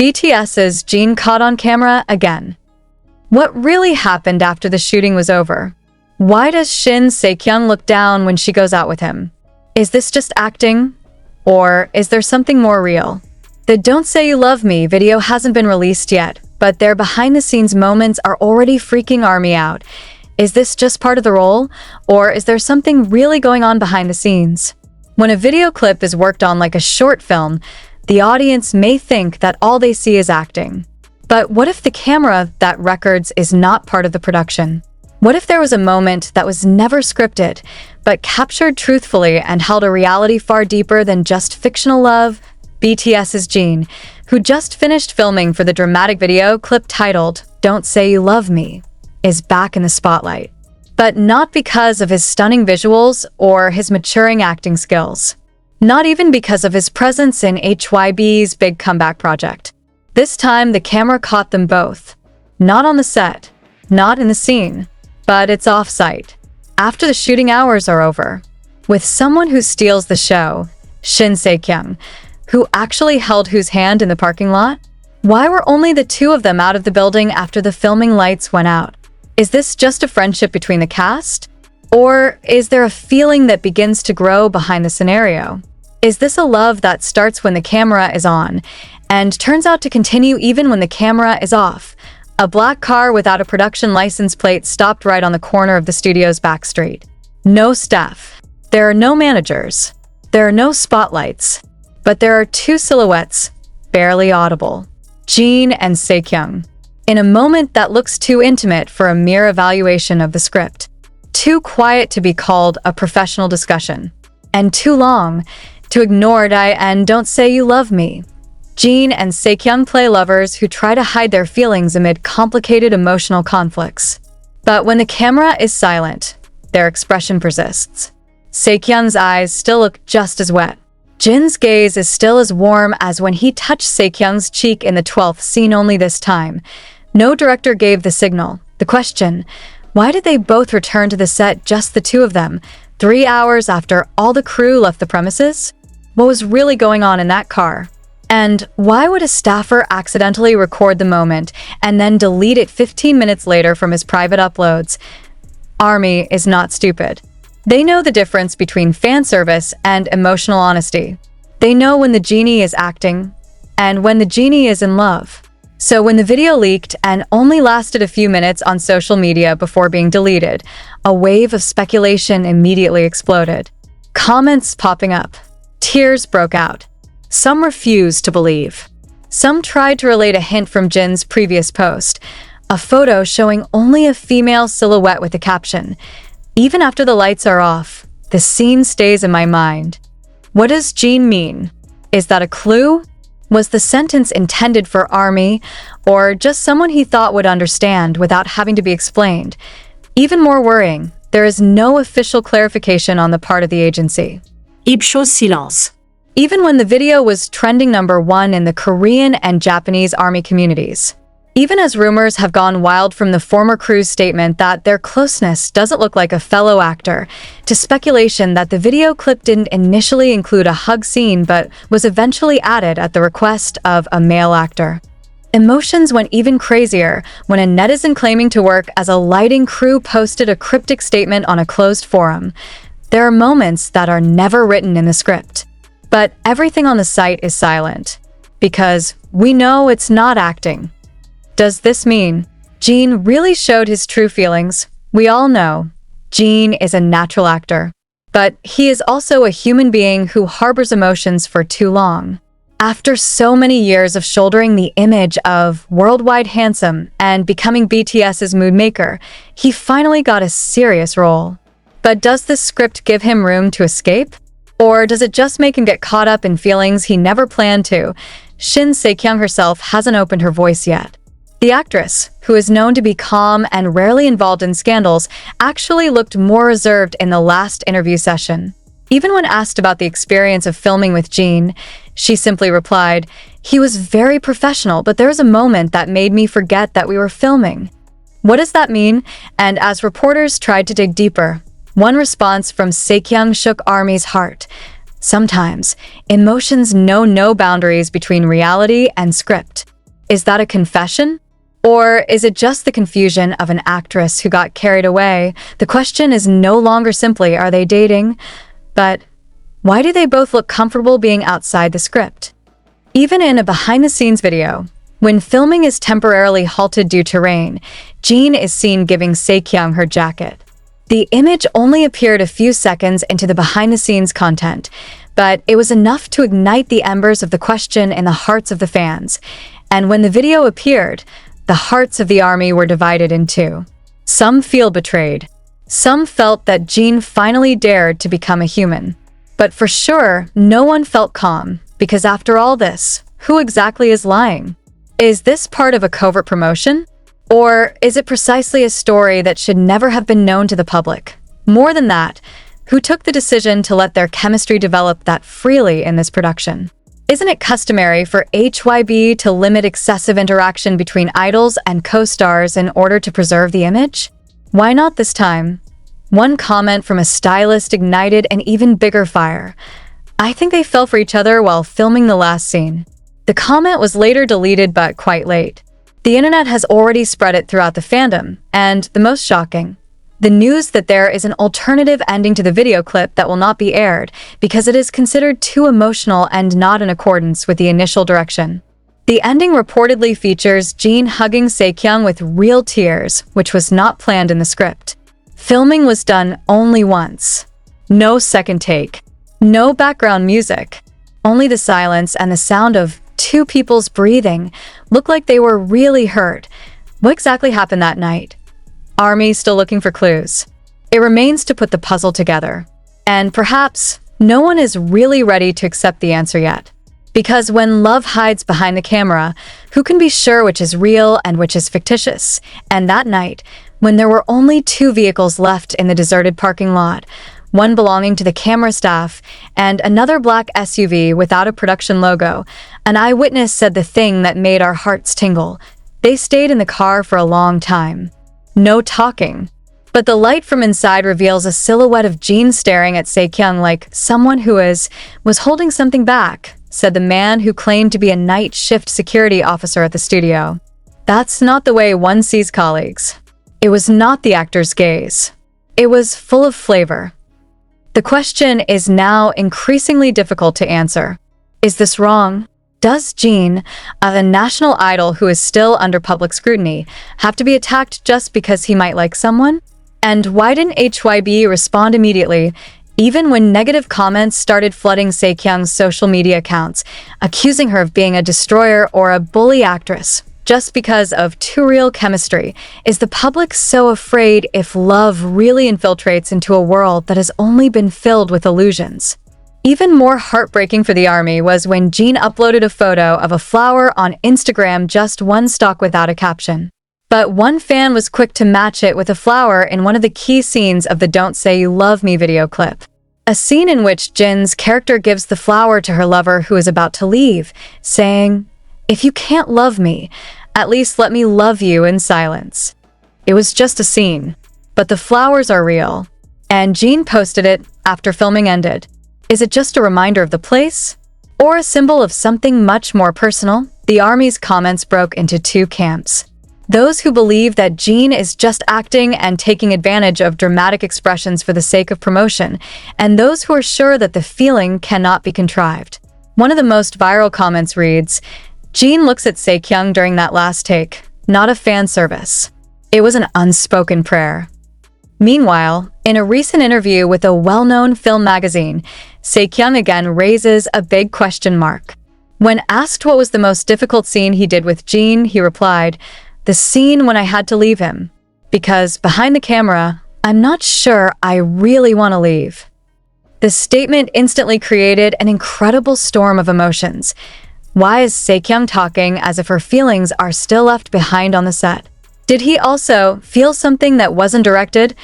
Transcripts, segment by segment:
BTS's Jin caught on camera again. What really happened after the shooting was over? Why does Shin Se-kyung look down when she goes out with him? Is this just acting? Or is there something more real? The Don't Say You Love Me video hasn't been released yet, but their behind-the-scenes moments are already freaking ARMY out. Is this just part of the role? Or is there something really going on behind the scenes? When a video clip is worked on like a short film, the audience may think that all they see is acting. But what if the camera that records is not part of the production? What if there was a moment that was never scripted, but captured truthfully and held a reality far deeper than just fictional love? BTS's Jin, who just finished filming for the dramatic video clip titled Don't Say You Love Me, is back in the spotlight. But not because of his stunning visuals or his maturing acting skills. Not even because of his presence in HYB's big comeback project. This time, the camera caught them both. Not on the set, not in the scene, but it's off-site, after the shooting hours are over, with someone who steals the show, Shin Se-kyung, who actually held whose hand in the parking lot? Why were only the two of them out of the building after the filming lights went out? Is this just a friendship between the cast? Or is there a feeling that begins to grow behind the scenario? Is this a love that starts when the camera is on and turns out to continue even when the camera is off? A black car without a production license plate stopped right on the corner of the studio's back street. No staff. There are no managers. There are no spotlights. But there are two silhouettes, barely audible. Jin and Se-kyung. In a moment that looks too intimate for a mere evaluation of the script. Too quiet to be called a professional discussion. And too long to ignore Die and Don't Say You Love Me. Jin and Se-kyung play lovers who try to hide their feelings amid complicated emotional conflicts. But when the camera is silent, their expression persists. Se-kyung's eyes still look just as wet. Jin's gaze is still as warm as when he touched Se-kyung's cheek in the 12th scene, only this time. No director gave the signal. The question, why did they both return to the set, just the two of them, 3 hours after all the crew left the premises? What was really going on in that car? And why would a staffer accidentally record the moment and then delete it 15 minutes later from his private uploads? ARMY is not stupid. They know the difference between fan service and emotional honesty. They know when the genie is acting and when the genie is in love. So when the video leaked and only lasted a few minutes on social media before being deleted, a wave of speculation immediately exploded. Comments popping up. Tears broke out. Some refused to believe. Some tried to relate a hint from Jin's previous post, a photo showing only a female silhouette with a caption, "Even after the lights are off, the scene stays in my mind." What does Jin mean? Is that a clue? Was the sentence intended for ARMY, or just someone he thought would understand without having to be explained? Even more worrying, there is no official clarification on the part of the agency. 입쇼 silence. Even when the video was trending #1 in the Korean and Japanese ARMY communities. Even as rumors have gone wild from the former crew's statement that their closeness doesn't look like a fellow actor, to speculation that the video clip didn't initially include a hug scene but was eventually added at the request of a male actor. Emotions went even crazier when a netizen claiming to work as a lighting crew posted a cryptic statement on a closed forum. There are moments that are never written in the script. But everything on the site is silent, because we know it's not acting. Does this mean Jin really showed his true feelings? We all know Jin is a natural actor, but he is also a human being who harbors emotions for too long. After so many years of shouldering the image of worldwide handsome and becoming BTS's mood maker, he finally got a serious role. But does this script give him room to escape? Or does it just make him get caught up in feelings he never planned to? Shin Se-kyung herself hasn't opened her voice yet. The actress, who is known to be calm and rarely involved in scandals, actually looked more reserved in the last interview session. Even when asked about the experience of filming with Jin, she simply replied, "He was very professional, but there was a moment that made me forget that we were filming." What does that mean? And as reporters tried to dig deeper, one response from Se-kyung shook ARMY's heart. Sometimes, emotions know no boundaries between reality and script. Is that a confession? Or is it just the confusion of an actress who got carried away? The question is no longer simply, are they dating? But why do they both look comfortable being outside the script? Even in a behind-the-scenes video, when filming is temporarily halted due to rain, Jin is seen giving Seokjin her jacket. The image only appeared a few seconds into the behind-the-scenes content, but it was enough to ignite the embers of the question in the hearts of the fans. And when the video appeared, the hearts of the army were divided in two. Some feel betrayed. Some felt that Jin finally dared to become a human. But for sure, no one felt calm, because after all this, who exactly is lying? Is this part of a covert promotion? Or is it precisely a story that should never have been known to the public? More than that, who took the decision to let their chemistry develop that freely in this production? Isn't it customary for HYB to limit excessive interaction between idols and co-stars in order to preserve the image? Why not this time? One comment from a stylist ignited an even bigger fire. I think they fell for each other while filming the last scene. The comment was later deleted, but quite late. The internet has already spread it throughout the fandom, and the most shocking, the news that there is an alternative ending to the video clip that will not be aired because it is considered too emotional and not in accordance with the initial direction. The ending reportedly features Jin hugging Seokjin with real tears, which was not planned in the script. Filming was done only once. No second take. No background music. Only the silence and the sound of two people's breathing looked like they were really hurt. What exactly happened that night? Army still looking for clues. It remains to put the puzzle together. And perhaps no one is really ready to accept the answer yet. Because when love hides behind the camera, who can be sure which is real and which is fictitious? And that night, when there were only two vehicles left in the deserted parking lot, one belonging to the camera staff and another black SUV without a production logo, an eyewitness said the thing that made our hearts tingle. They stayed in the car for a long time. No talking. But the light from inside reveals a silhouette of Jin staring at Seokjin like someone who was holding something back, said the man who claimed to be a night shift security officer at the studio. That's not the way one sees colleagues. It was not the actor's gaze. It was full of flavor. The question is now increasingly difficult to answer. Is this wrong? Does Jin, a national idol who is still under public scrutiny, have to be attacked just because he might like someone? And why didn't HYB respond immediately, even when negative comments started flooding Seokjin's social media accounts, accusing her of being a destroyer or a bully actress? Just because of too real chemistry, is the public so afraid if love really infiltrates into a world that has only been filled with illusions? Even more heartbreaking for the army was when Jin uploaded a photo of a flower on Instagram, just one stalk without a caption. But one fan was quick to match it with a flower in one of the key scenes of the Don't Say You Love Me video clip. A scene in which Jin's character gives the flower to her lover who is about to leave, saying, "If you can't love me, at least let me love you in silence." It was just a scene, but the flowers are real. And Jin posted it after filming ended. Is it just a reminder of the place? Or a symbol of something much more personal? The army's comments broke into two camps. Those who believe that Jin is just acting and taking advantage of dramatic expressions for the sake of promotion, and those who are sure that the feeling cannot be contrived. One of the most viral comments reads, "Jin looks at Seokjin during that last take, not a fan service. It was an unspoken prayer." Meanwhile, in a recent interview with a well-known film magazine, Seokjin again raises a big question mark. When asked what was the most difficult scene he did with Jin, he replied, "The scene when I had to leave him. Because behind the camera, I'm not sure I really want to leave." The statement instantly created an incredible storm of emotions. Why is Seokjin talking as if her feelings are still left behind on the set? Did he also feel something that wasn't directed?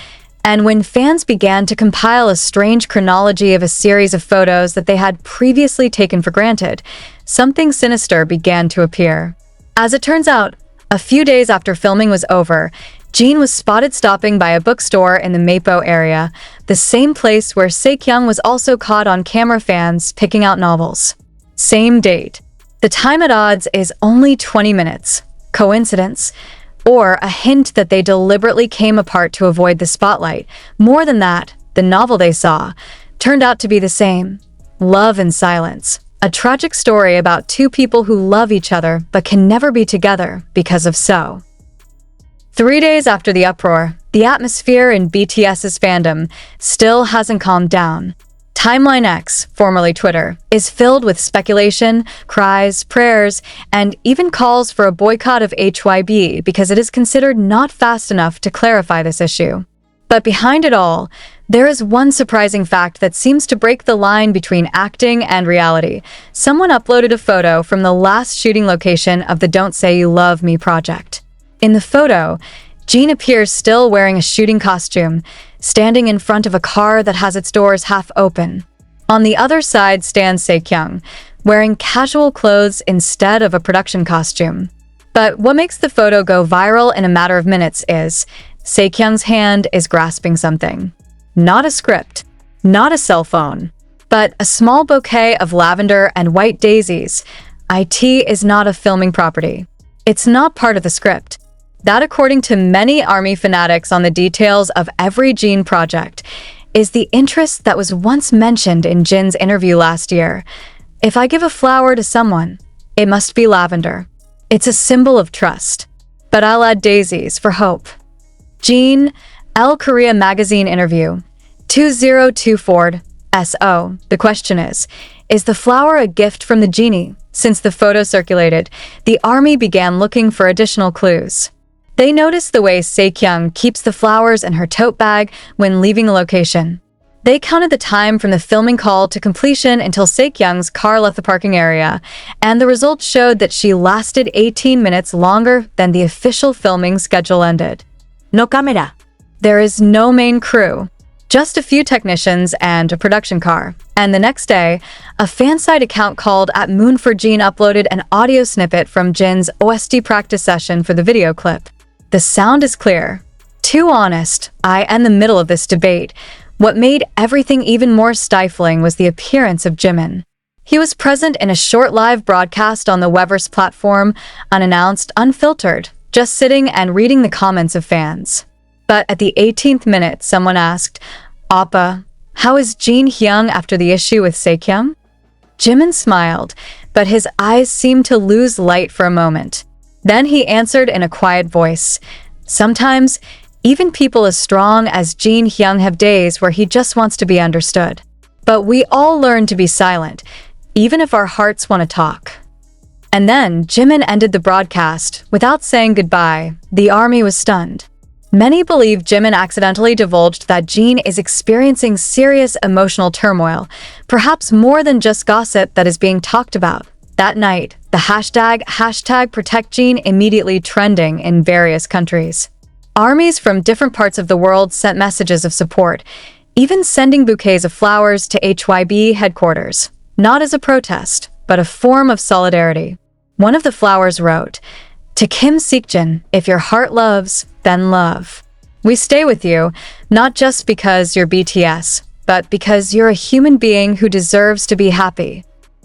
And when fans began to compile a strange chronology of a series of photos that they had previously taken for granted, something sinister began to appear. As it turns out, a few days after filming was over, Jin was spotted stopping by a bookstore in the Mapo area, the same place where Seokjin was also caught on camera, fans picking out novels. Same date. The time at odds is only 20 minutes. Coincidence? Or a hint that they deliberately came apart to avoid the spotlight? More than that, the novel they saw turned out to be the same. Love in Silence. A tragic story about two people who love each other but can never be together because of so. 3 days after the uproar, the atmosphere in BTS's fandom still hasn't calmed down. Timeline X, formerly Twitter, is filled with speculation, cries, prayers, and even calls for a boycott of HYB because it is considered not fast enough to clarify this issue. But behind it all, there is one surprising fact that seems to break the line between acting and reality. Someone uploaded a photo from the last shooting location of the Don't Say You Love Me project. In the photo, Jin appears still wearing a shooting costume, standing in front of a car that has its doors half open. On the other side stands Seokjin, wearing casual clothes instead of a production costume. But what makes the photo go viral in a matter of minutes is Seokjin's hand is grasping something. Not a script, not a cell phone, but a small bouquet of lavender and white daisies. IT is not a filming property. It's not part of the script. That, according to many ARMY fanatics on the details of every Jin project, is the interest that was once mentioned in Jin's interview last year. If I give a flower to someone, it must be lavender. It's a symbol of trust. But I'll add daisies for hope. Jin, El Korea Magazine interview. 2024 SO. The question is the flower a gift from the genie? Since the photo circulated, the ARMY began looking for additional clues. They noticed the way Seokjin keeps the flowers in her tote bag when leaving a location. They counted the time from the filming call to completion until Seokjin's car left the parking area, and the results showed that she lasted 18 minutes longer than the official filming schedule ended. No camera. There is no main crew, just a few technicians and a production car. And the next day, a fansite account called @Moon4Jin uploaded an audio snippet from Jin's OST practice session for the video clip. The sound is clear. Too honest, I am in the middle of this debate. What made everything even more stifling was the appearance of Jimin. He was present in a short live broadcast on the Weverse platform, unannounced, unfiltered, just sitting and reading the comments of fans. But at the 18th minute, someone asked, "Oppa, how is Jin Hyung after the issue with Seokjin?" Jimin smiled, but his eyes seemed to lose light for a moment. Then he answered in a quiet voice, "Sometimes, even people as strong as Jin Hyung have days where he just wants to be understood. But we all learn to be silent, even if our hearts want to talk." And then Jimin ended the broadcast without saying goodbye. The ARMY was stunned. Many believe Jimin accidentally divulged that Jin is experiencing serious emotional turmoil, perhaps more than just gossip that is being talked about. That night, the hashtag #ProtectJin immediately trending in various countries. Armies from different parts of the world sent messages of support, even sending bouquets of flowers to HYB headquarters, not as a protest, but a form of solidarity. One of the flowers wrote, "To Kim Seokjin, if your heart loves, then love. We stay with you, not just because you're BTS, but because you're a human being who deserves to be happy."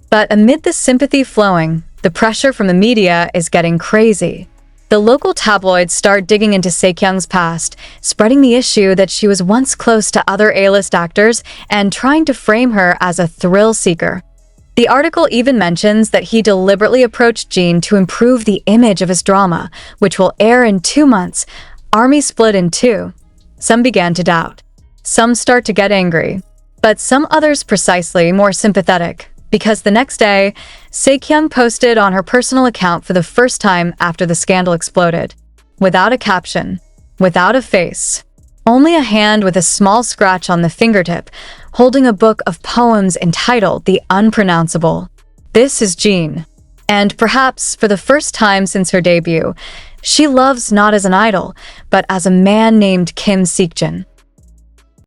But amid the sympathy flowing, the pressure from the media is getting crazy. The local tabloids start digging into Seokjin's past, spreading the issue that she was once close to other A-list actors and trying to frame her as a thrill seeker. The article even mentions that he deliberately approached Jin to improve the image of his drama, which will air in 2 months. ARMY split in two. Some began to doubt. Some start to get angry. But some others precisely more sympathetic. Because the next day, Seokjin posted on her personal account for the first time after the scandal exploded. Without a caption, without a face, only a hand with a small scratch on the fingertip, holding a book of poems entitled The Unpronounceable. This is Jin. And perhaps for the first time since her debut, she loves not as an idol, but as a man named Kim Seokjin.